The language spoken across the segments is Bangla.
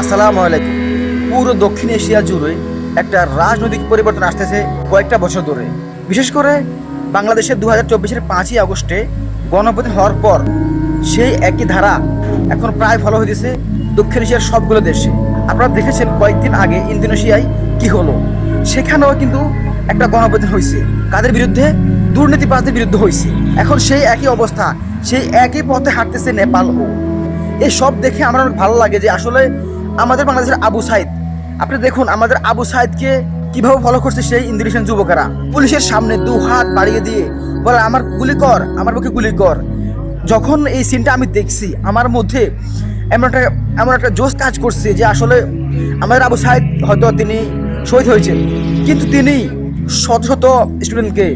আসসালামু আলাইকুম। পুরো দক্ষিণ এশিয়া জুড়ে একটা রাজনৈতিক পরিবর্তন আসতেছে কয়েকটা বছর ধরে। বিশেষ করে বাংলাদেশের 2024-এর 5ই আগস্টে গণঅভ্যুত্থান হওয়ার পর সেই একই ধারা এখন প্রায় ফলো হইতেছে দক্ষিণ এশিয়ার সবগুলো দেশে। আপনারা দেখেছেন কয়েকদিন আগে ইন্দোনেশিয়ায় কি হলো, সেখানেও কিন্তু একটা গণঅভ্যুত্থান হয়েছে। কাদের বিরুদ্ধে? দুর্নীতিবাজদের বিরুদ্ধে হয়েছে। এখন সেই একই অবস্থা, সেই একই পথে হাঁটতেছে নেপালও। এই সব দেখে আমার অনেক ভালো লাগে যে আসলে আমাদের বাংলাদেশের আবু সাইদ, আপনি দেখুন আমাদের আবু সাইদকে কিভাবে ফলো করছে সেই ইন্দোনেশিয়ান যুবকেরা। পুলিশের সামনে 2 হাত বাড়িয়ে দিয়ে বলে আমার গুলি কর, আমার বুকে গুলি কর। যখন এই সিনটা আমি দেখছি আমার মধ্যে এমন একটা জোশ কাজ করছে যে আসলে আমাদের আবু সাইদ হয়তো তিনি শহীদ হয়েছেন, কিন্তু তিনি শত শত স্টুডেন্টকে,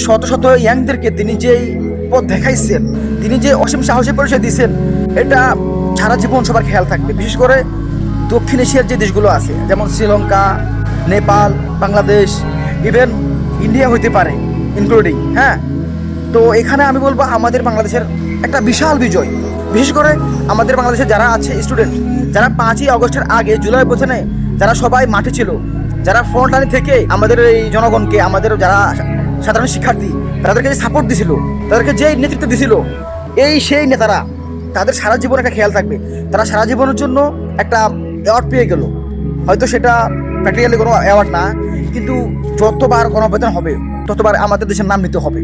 শত শত ইয়াংদেরকে তিনি যেই পথ দেখাইছেন, তিনি যে অসীম সাহসের পরিচয় দিয়েছেন, এটা সারা জীবন সবার খেয়াল থাকবে। বিশেষ করে দক্ষিণ এশিয়ার যে দেশগুলো আছে, যেমন শ্রীলঙ্কা, নেপাল, বাংলাদেশ, ইভেন ইন্ডিয়া হইতে পারে ইনক্লুডিং। হ্যাঁ, তো এখানে আমি বলবো আমাদের বাংলাদেশের একটা বিশাল বিজয়। বিশেষ করে আমাদের বাংলাদেশে যারা আছে স্টুডেন্ট, যারা 5ই আগস্টের আগে জুলাই অভ্যুত্থানে যারা সবাই মাঠে ছিল, যারা ফ্রন্ট লাইনে থেকে আমাদের এই জনগণকে, আমাদের যারা সাধারণ শিক্ষার্থী তাদেরকে যে সাপোর্ট দিছিল, তাদেরকে যে নেতৃত্ব দিছিল, সেই নেতারা, তাদের সারা জীবন একটা খেয়াল থাকবে। তারা সারা জীবনের জন্য একটা অ্যাওয়ার্ড পেয়ে গেল। হয়তো সেটা প্র্যাকটিক্যালি কোনো অ্যাওয়ার্ড না, কিন্তু যতবার গণঅভ্যুত্থান হবে ততবার আমাদের দেশের নাম নিতে হবে।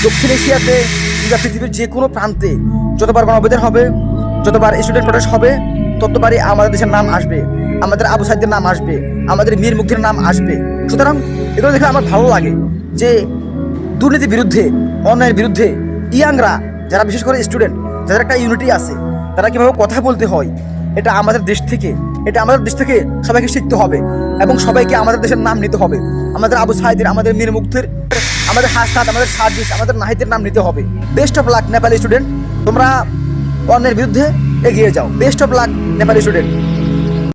দক্ষিণ এশিয়াতে কিংবা পৃথিবীর যে কোনো প্রান্তে যতবার গণঅভ্যুত্থান হবে, যতবার স্টুডেন্ট প্রটেস্ট হবে, ততবারই আমাদের দেশের নাম আসবে, আমাদের আবু সাইদের নাম আসবে, আমাদের মীর মুগ্ধের নাম আসবে। সুতরাং এগুলো দেখে আমার ভালো লাগে যে দুর্নীতির বিরুদ্ধে, অন্যায়ের বিরুদ্ধে ইয়াংরা, যারা বিশেষ করে স্টুডেন্ট, যাদের একটা ইউনিটি আছে, তারা কীভাবে কথা বলতে হয়, এটা আমাদের দেশ থেকে সবাইকে শিখতে হবে এবং সবাইকে আমাদের দেশের নাম নিতে হবে। আমাদের আবু সাইদের, আমাদের মীর মুগ্ধের, আমাদের হাসনাত, আমাদের সার্জিস, আমাদের নাহিদের নাম নিতে হবে। Best of luck Nepali student, তোমরা অন্যের বিরুদ্ধে এগিয়ে যাও। Best of luck Nepali student.